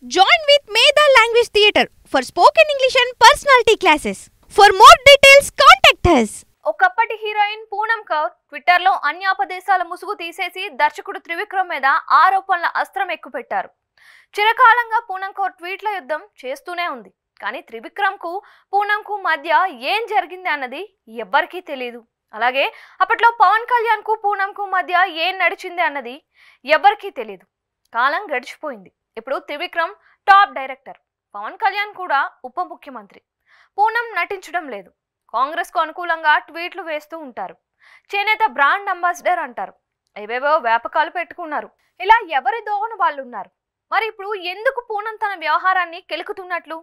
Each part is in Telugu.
Join with Medha Language Theatre for spoken English and personality classes. For more details, contact us. ఒకప్పటి హీరోయిన్ పూనం కౌర్ ట్విట్టర్లో అన్యాపదేశాల ముసుగు తీసేసి దర్శకుడు త్రివిక్రమ్ మీద ఆరోపణల అస్త్రం ఎక్కుపెట్టారు. చిరకాలంగా పూనం కౌర్ ట్వీట్ల యుద్ధం చేస్తూనే ఉంది. కానీ త్రివిక్రమ్కు పూనంకు మధ్య ఏం జరిగింది అన్నది ఎవ్వరికీ తెలియదు. అలాగే అప్పట్లో పవన్ కళ్యాణ్కు పూనంకు మధ్య ఏం నడిచింది అన్నది ఎవ్వరికీ తెలియదు. కాలం గడిచిపోయింది. ఇప్పుడు త్రివిక్రమ్ టాప్ డైరెక్టర్, పవన్ కళ్యాణ్ కూడా ఉప ముఖ్యమంత్రి. పూనం నటించడం లేదు. కాంగ్రెస్కు అనుకూలంగా ట్వీట్లు వేస్తూ ఉంటారు. చేనేత బ్రాండ్ అంబాసిడర్ అంటారు. ఏవేవో వ్యాపకాలు పెట్టుకున్నారు. ఇలా ఎవరి దోవన వాళ్ళు ఉన్నారు. మరి ఇప్పుడు ఎందుకు పూనం తన వ్యవహారాన్ని కెలుకుతున్నట్లు?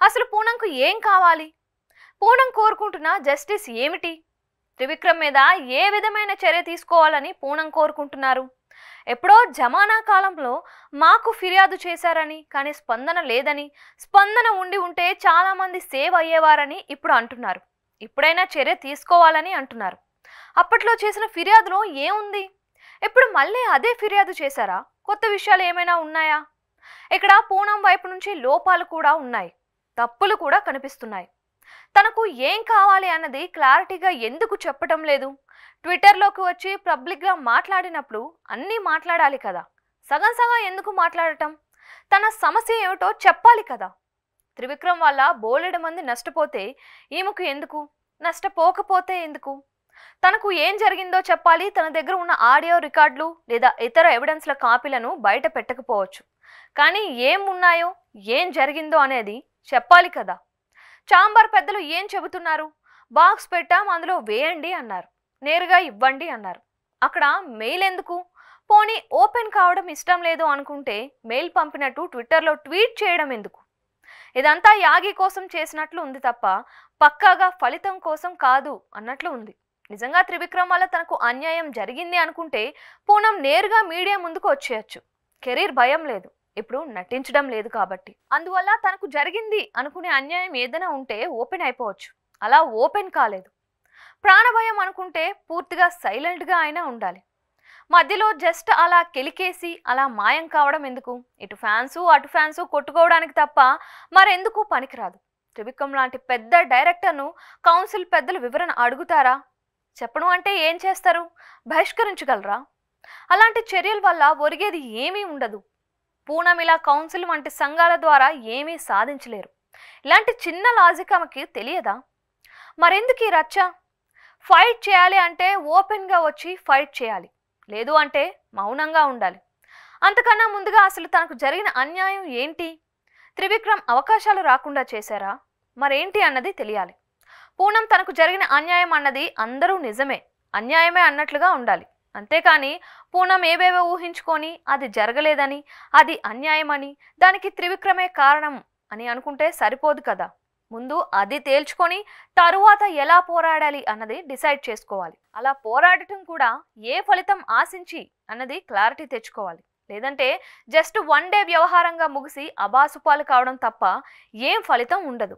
అసలు పూనంకు ఏం కావాలి? పూనం కోరుకుంటున్న జస్టిస్ ఏమిటి? త్రివిక్రమ్ మీద ఏ విధమైన చర్య తీసుకోవాలని పూనం కోరుకుంటున్నారు? ఎప్పుడో జమానా కాలంలో మాకు ఫిర్యాదు చేశారని, కానీ స్పందన లేదని, స్పందన ఉంటే చాలామంది సేవ్ అయ్యేవారని ఇప్పుడు అంటున్నారు. ఇప్పుడైనా చర్య తీసుకోవాలని అంటున్నారు. అప్పట్లో చేసిన ఫిర్యాదులో ఏముంది? ఇప్పుడు మళ్ళీ అదే ఫిర్యాదు చేశారా? కొత్త విషయాలు ఏమైనా ఉన్నాయా? ఇక్కడ పూనం వైపు నుంచి లోపాలు కూడా ఉన్నాయి, తప్పులు కూడా కనిపిస్తున్నాయి. తనకు ఏం కావాలి అన్నది క్లారిటీగా ఎందుకు చెప్పటం లేదు? ట్విట్టర్లోకి వచ్చి పబ్లిక్గా మాట్లాడినప్పుడు అన్నీ మాట్లాడాలి కదా, సగం సగం ఎందుకు మాట్లాడటం? తన సమస్య ఏమిటో చెప్పాలి కదా. త్రివిక్రమ్ వల్ల బోలెడు మంది నష్టపోతే ఈమెకు ఎందుకు? నష్టపోకపోతే ఎందుకు? తనకు ఏం జరిగిందో చెప్పాలి. తన దగ్గర ఉన్న ఆడియో రికార్డులు లేదా ఇతర ఎవిడెన్స్ల కాపీలను బయట పెట్టకపోవచ్చు, కానీ ఏం ఉన్నాయో, ఏం జరిగిందో అనేది చెప్పాలి కదా. చాంబర్ పెద్దలు ఏం చెబుతున్నారు? బాక్స్ పెట్టాం, అందులో వేయండి అన్నారు, నేరుగా ఇవ్వండి అన్నారు. అక్కడ మెయిల్ ఎందుకు? పోనీ ఓపెన్ కావడం ఇష్టం లేదు అనుకుంటే మెయిల్ పంపినట్టు ట్విట్టర్లో ట్వీట్ చేయడం ఎందుకు? ఇదంతా యాగి కోసం చేసినట్లు ఉంది తప్ప పక్కాగా ఫలితం కోసం కాదు అన్నట్లు ఉంది. నిజంగా త్రివిక్రమ్ వల్ల తనకు అన్యాయం జరిగింది అనుకుంటే పూనం నేరుగా మీడియా ముందుకు వచ్చేయచ్చు. కెరీర్ భయం లేదు, ఇప్పుడు నటించడం లేదు కాబట్టి. అందువల్ల తనకు జరిగింది అనుకునే అన్యాయం ఏదైనా ఉంటే ఓపెన్ అయిపోవచ్చు. అలా ఓపెన్ కాలేదు. ప్రాణభయం అనుకుంటే పూర్తిగా సైలెంట్గా అయినా ఉండాలి. మధ్యలో జస్ట్ అలా కెలికేసి అలా మాయం కావడం ఎందుకు? ఇటు ఫ్యాన్సు అటు ఫ్యాన్సు కొట్టుకోవడానికి తప్ప మరెందుకు పనికిరాదు. త్రివిక్రమ్ లాంటి పెద్ద డైరెక్టర్ను కౌన్సిల్ పెద్దలు వివరణ అడుగుతారా? చెప్పడం అంటే ఏం చేస్తారు? బహిష్కరించగలరా? అలాంటి చర్యల వల్ల ఒరిగేది ఏమీ ఉండదు. పూనం ఇలా కౌన్సిల్ వంటి సంఘాల ద్వారా ఏమీ సాధించలేరు. ఇలాంటి చిన్న లాజిక్ ఆమెకి తెలియదా? మరెందుకు ఈ రచ్చ? ఫైట్ చేయాలి అంటే ఓపెన్గా వచ్చి ఫైట్ చేయాలి, లేదు అంటే మౌనంగా ఉండాలి. అంతకన్నా ముందుగా అసలు తనకు జరిగిన అన్యాయం ఏంటి? త్రివిక్రమ్ అవకాశాలు రాకుండా చేశారా? మరేంటి అన్నది తెలియాలి. పూనం తనకు జరిగిన అన్యాయం అన్నది అందరూ నిజమే, అన్యాయమే అన్నట్లుగా ఉండాలి. అంతేకాని పూనం ఏవేవో ఊహించుకొని అది జరగలేదని, అది అన్యాయమని, దానికి త్రివిక్రమే కారణం అని అనుకుంటే సరిపోదు కదా. ముందు అది తేల్చుకొని తరువాత ఎలా పోరాడాలి అన్నది డిసైడ్ చేసుకోవాలి. అలా పోరాడటం కూడా ఏ ఫలితం ఆశించి అన్నది క్లారిటీ తెచ్చుకోవాలి. లేదంటే జస్ట్ వన్ డే వ్యవహారంగా ముగిసి అబాసుపాలు కావడం తప్ప ఏం ఫలితం ఉండదు.